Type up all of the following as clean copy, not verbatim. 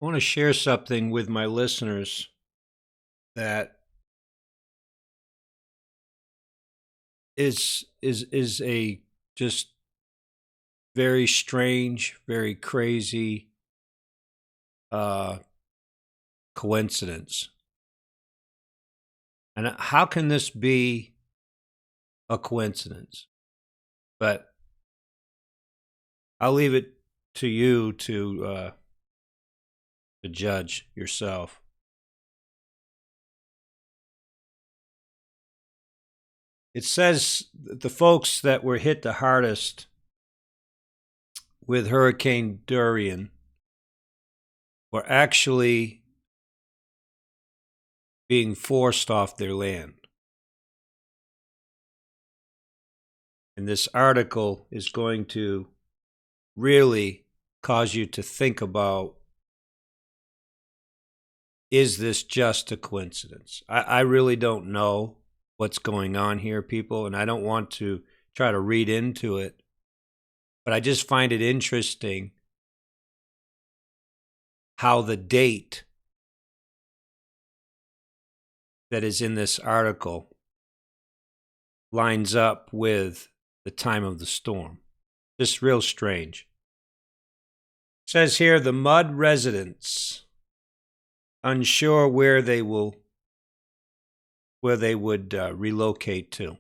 I want to share something with my listeners that is a just very strange, very crazy uh, coincidence. And how can this be a coincidence? But I'll leave it to you to judge yourself. It says that the folks that were hit the hardest with Hurricane Dorian were actually being forced off their land. And this article is going to really cause you to think about, is this just a coincidence? I really don't know what's going on here, people, and I don't want to try to read into it, but I just find it interesting how the date that is in this article lines up with the time of the storm. Just real strange. It says here, the Mud residents unsure where they would relocate to.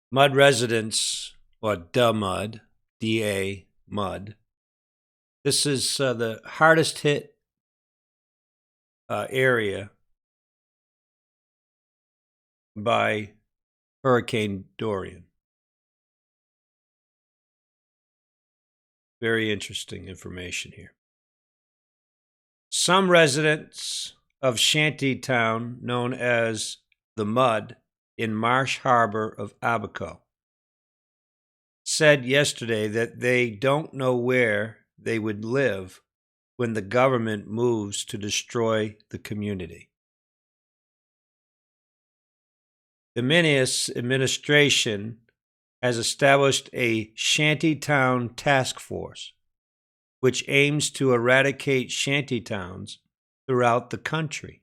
Mud residents, or Mud, D-A, Mud. This is the hardest hit area by Hurricane Dorian. Very interesting information here. Some residents of Shanty town, known as the Mud, in Marsh Harbor of Abaco, said yesterday that they don't know where they would live when the government moves to destroy the community. The Minius administration has established a shantytown task force, which aims to eradicate shantytowns throughout the country.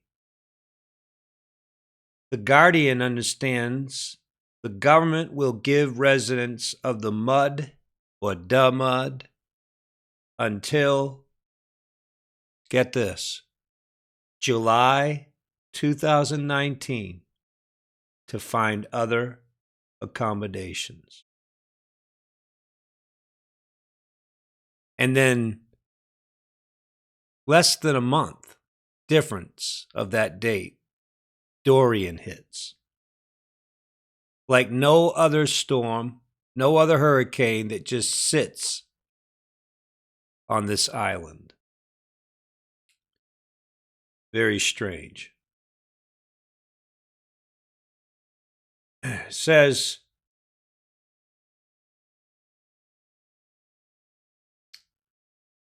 The Guardian understands the government will give residents of the Mud, or Mud, until, get this, July 2019 to find other accommodations. And then less than a month difference of that date, Dorian hits. Like no other storm, no other hurricane that just sits on this island. Very strange. It says,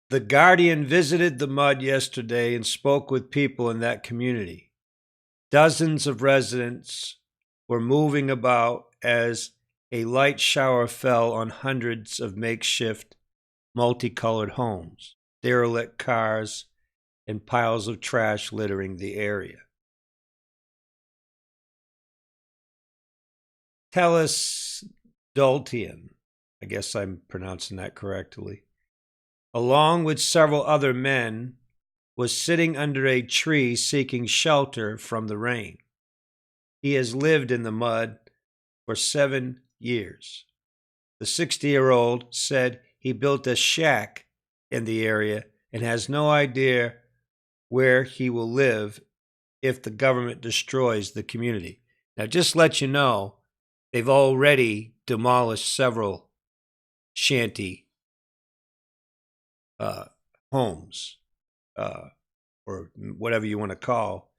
the Guardian visited the Mud yesterday and spoke with people in that community. Dozens of residents were moving about as a light shower fell on hundreds of makeshift, multicolored homes, derelict cars, and piles of trash littering the area. Tellis Dultian, I guess I'm pronouncing that correctly, along with several other men, was sitting under a tree seeking shelter from the rain. He has lived in the Mud for 7 years. The 60-year-old said he built a shack in the area and has no idea where he will live if the government destroys the community. Now, just to let you know, they've already demolished several shanty homes, or whatever you want to call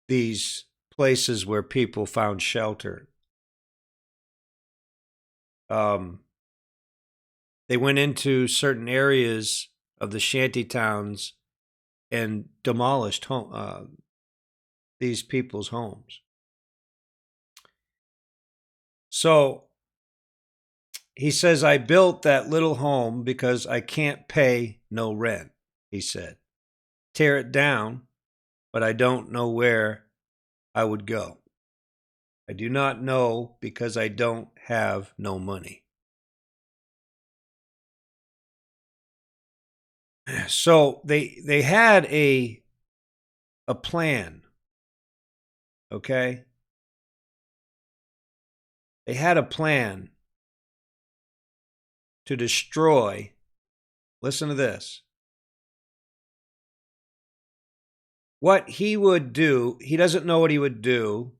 these places where people found shelter. They went into certain areas of the shanty towns and demolished these people's homes. So he says, I built that little home because I can't pay no rent, he said. Tear it down, but I don't know where I would go. I do not know because I don't have no money. So they had a plan, okay? They had a plan to destroy, listen to this, what he would do. He doesn't know what he would do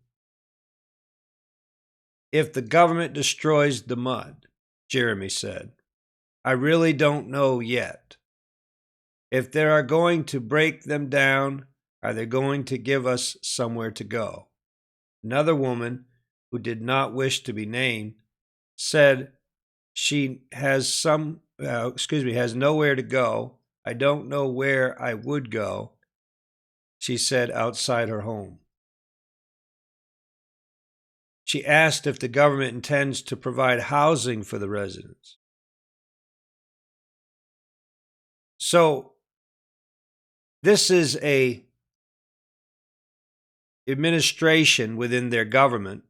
if the government destroys the mud, Jeremy said. I really don't know yet. If they are going to break them down, are they going to give us somewhere to go? Another woman, who did not wish to be named, said she has has nowhere to go. I don't know where I would go, she said outside her home. She asked if the government intends to provide housing for the residents. So this is a administration within their government,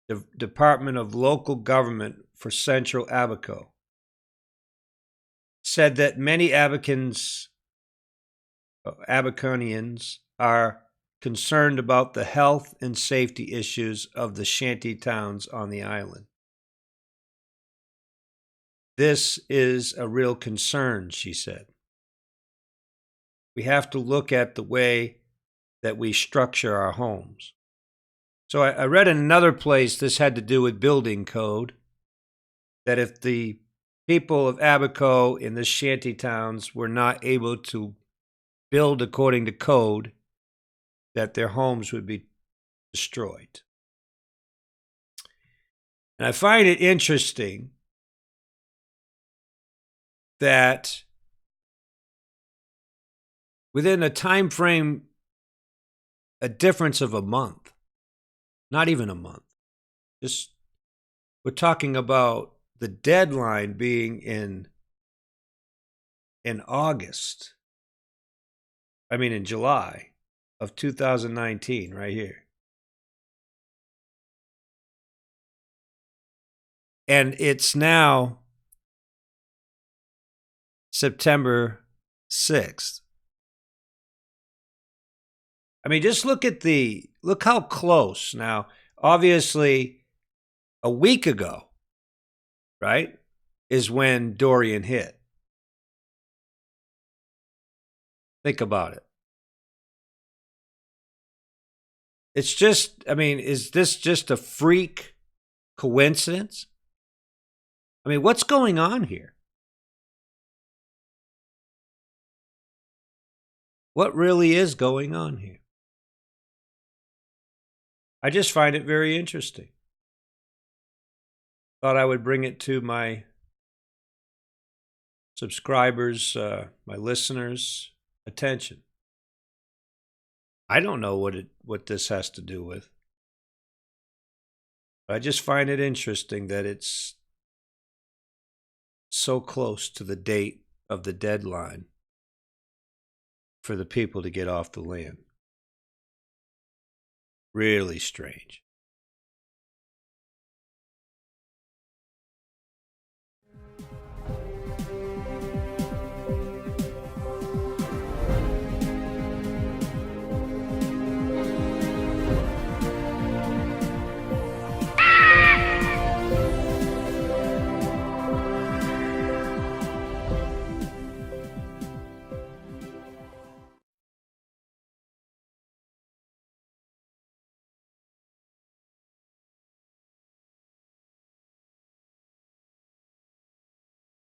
the Department of Local Government for Central Abaco, said that many Abaconians are concerned about the health and safety issues of the shanty towns on the island. This is a real concern, she said. We have to look at the way that we structure our homes. So I read in another place, this had to do with building code, that if the people of Abaco in the shanty towns were not able to build according to code, that their homes would be destroyed. And I find it interesting that within a time frame, a difference of a month, not even a month, just we're talking about the deadline being in August. In July of 2019, right here. And it's now September 6th. Just look how close. Now, obviously, a week ago, right, is when Dorian hit. Think about it. It's just, is this just a freak coincidence? What's going on here? What really is going on here? I just find it very interesting. Thought I would bring it to my subscribers, my listeners' attention. I don't know what this has to do with. But I just find it interesting that it's so close to the date of the deadline for the people to get off the land. Really strange.